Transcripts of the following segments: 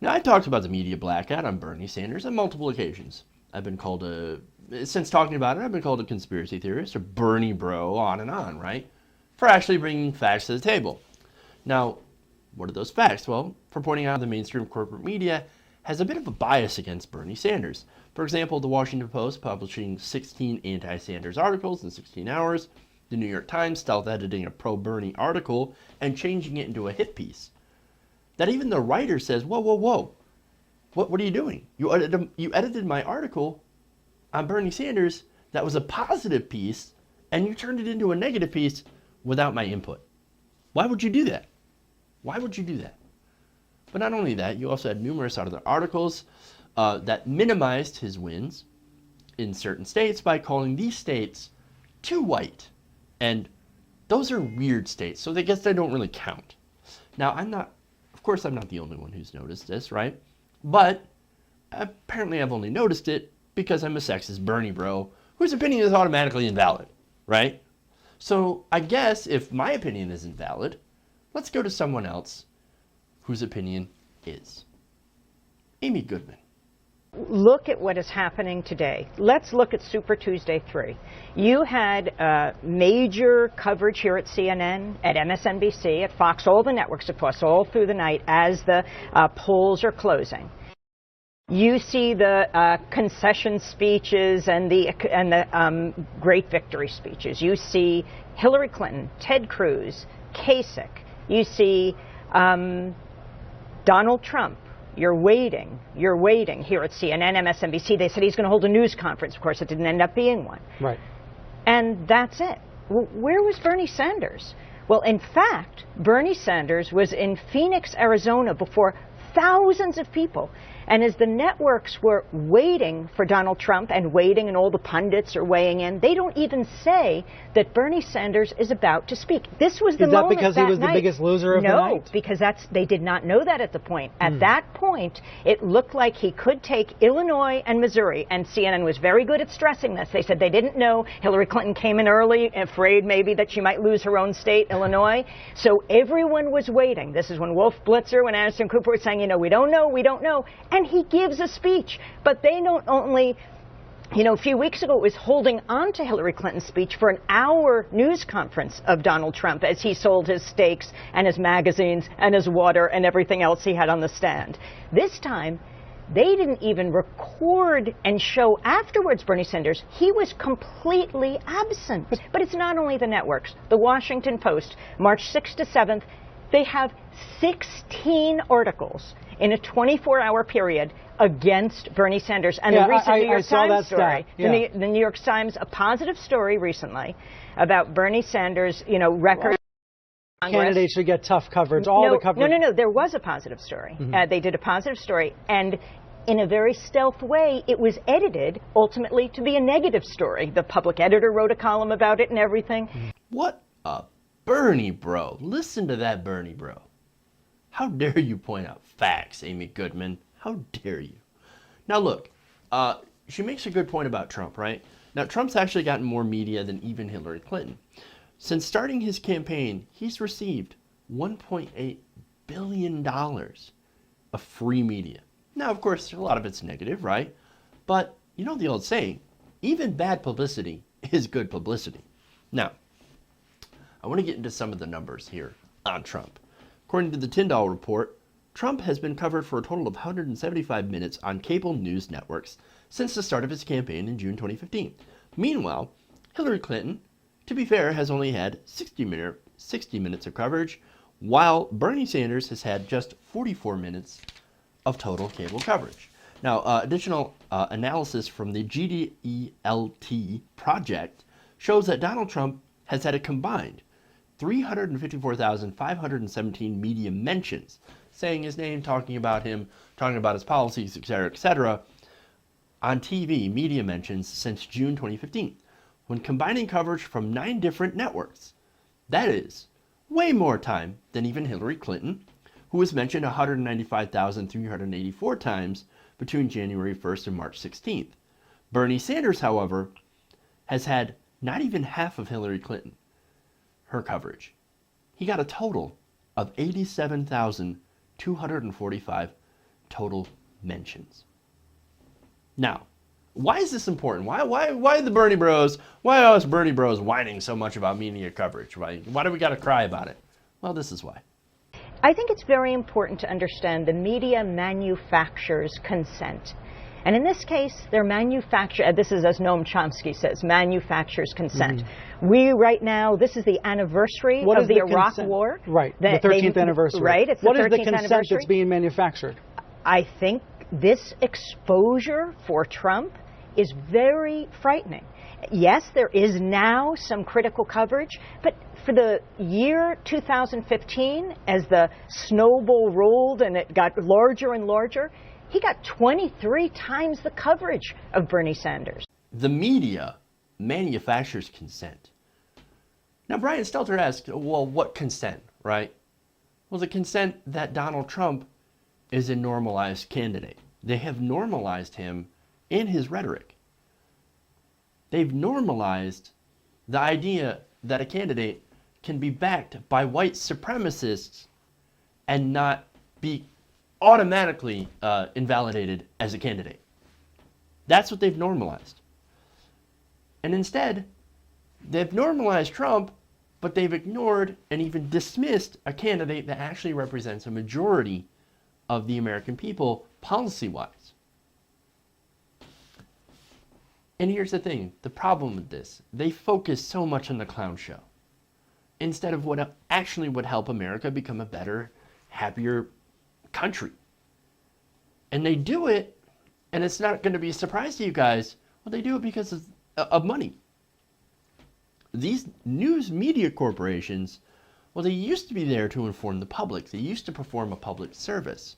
Now, I talked about the media blackout on Bernie Sanders on multiple occasions. Since talking about it, I've been called a conspiracy theorist, a Bernie bro, on and on, right? For actually bringing facts to the table. Now, what are those facts? Well, for pointing out the mainstream corporate media has a bit of a bias against Bernie Sanders. For example, the Washington Post publishing 16 anti-Sanders articles in 16 hours, the New York Times stealth editing a pro-Bernie article and changing it into a hit piece. That even the writer says, whoa, whoa, whoa, what are you doing? You edited my article on Bernie Sanders that was a positive piece, and you turned it into a negative piece without my input. Why would you do that? Why would you do that? But not only that, you also had numerous other articles that minimized his wins in certain states by calling these states too white. And those are weird states, so I guess they don't really count. Now, of course, I'm not the only one who's noticed this, right? But apparently I've only noticed it because I'm a sexist Bernie bro whose opinion is automatically invalid, right? So I guess if my opinion isn't valid, let's go to someone else whose opinion is. Amy Goodman. Look at what is happening today. Let's look at Super Tuesday 3. You had major coverage here at CNN, at MSNBC, at Fox, all the networks, of course, all through the night as the polls are closing. You see the concession speeches and the great victory speeches. You see Hillary Clinton, Ted Cruz, Kasich. You see Donald Trump. You're waiting here at CNN, MSNBC. They said he's going to hold a news conference. Of course, it didn't end up being one. Right. And that's it. Where was Bernie Sanders? Well, in fact, Bernie Sanders was in Phoenix, Arizona before thousands of people. And as the networks were waiting for Donald Trump and all the pundits are weighing in, they don't even say that Bernie Sanders is about to speak. This was the moment because he was the biggest loser of the night? No, because they did not know that at the point. At that point, it looked like he could take Illinois and Missouri, and CNN was very good at stressing this. They said they didn't know. Hillary Clinton came in early, afraid maybe that she might lose her own state, Illinois. So everyone was waiting. This is when Wolf Blitzer, when Anderson Cooper was saying, we don't know. And he gives a speech, but they don't only, a few weeks ago it was holding on to Hillary Clinton's speech for an hour news conference of Donald Trump as he sold his steaks and his magazines and his water and everything else he had on the stand. This time, they didn't even record and show afterwards Bernie Sanders. He was completely absent. But it's not only the networks. The Washington Post, March 6th to 7th, they have 16 articles in a 24-hour period against Bernie Sanders. And the recent New York Times story, the New York Times, a positive story recently about Bernie Sanders, record. Candidates should get tough coverage, the coverage. No, there was a positive story. They did a positive story, and in a very stealth way, it was edited ultimately to be a negative story. The public editor wrote a column about it and everything. What a Bernie bro. Listen to that Bernie bro. How dare you point out facts, Amy Goodman? How dare you? Now look, she makes a good point about Trump, right? Now Trump's actually gotten more media than even Hillary Clinton. Since starting his campaign, he's received $1.8 billion of free media. Now, of course, a lot of it's negative, right? But you know the old saying, even bad publicity is good publicity. Now, I want to get into some of the numbers here on Trump. According to the Tyndall report, Trump has been covered for a total of 175 minutes on cable news networks since the start of his campaign in June 2015. Meanwhile, Hillary Clinton, to be fair, has only had 60 minutes of coverage, while Bernie Sanders has had just 44 minutes of total cable coverage. Now, additional analysis from the GDELT project shows that Donald Trump has had a combined 354,517 media mentions, saying his name, talking about him, talking about his policies, etc., on TV, media mentions since June 2015, when combining coverage from 9 different networks. That is way more time than even Hillary Clinton, who was mentioned 195,384 times between January 1st and March 16th. Bernie Sanders, however, has had not even half of Hillary Clinton, her coverage. He got a total of 87,245 total mentions. Now, why is this important? Why the Bernie Bros? Why are us Bernie Bros whining so much about media coverage? Why do we got to cry about it? Well, this is why. I think it's very important to understand the media manufactures consent. And in this case, they're this is as Noam Chomsky says, manufactures consent. Mm-hmm. We right now, this is the anniversary of the Iraq War. Right, the 13th anniversary. Right, it's what the 13th is the consent anniversary that's being manufactured? I think this exposure for Trump is very frightening. Yes, there is now some critical coverage, but for the year 2015, as the snowball rolled and it got larger and larger, he got 23 times the coverage of Bernie Sanders. The media manufactures consent. Now, Brian Stelter asked, well, what consent, right? Well, the consent that Donald Trump is a normalized candidate. They have normalized him in his rhetoric. They've normalized the idea that a candidate can be backed by white supremacists and not be automatically invalidated as a candidate. That's what they've normalized. And instead, they've normalized Trump, but they've ignored and even dismissed a candidate that actually represents a majority of the American people policy-wise. And here's the thing, the problem with this, they focus so much on the clown show instead of what actually would help America become a better, happier country. And they do it, and it's not going to be a surprise to you guys, well, they do it because of money. These news media corporations, well, they used to be there to inform the public. They used to perform a public service.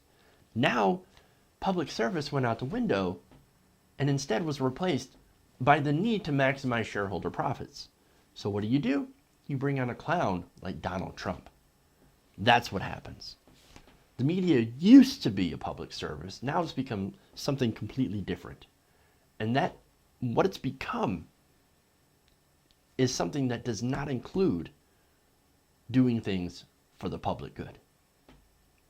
Now, public service went out the window and instead was replaced by the need to maximize shareholder profits. So what do? You bring on a clown like Donald Trump. That's what happens. The media used to be a public service. Now it's become something completely different. And that, what it's become, is something that does not include doing things for the public good.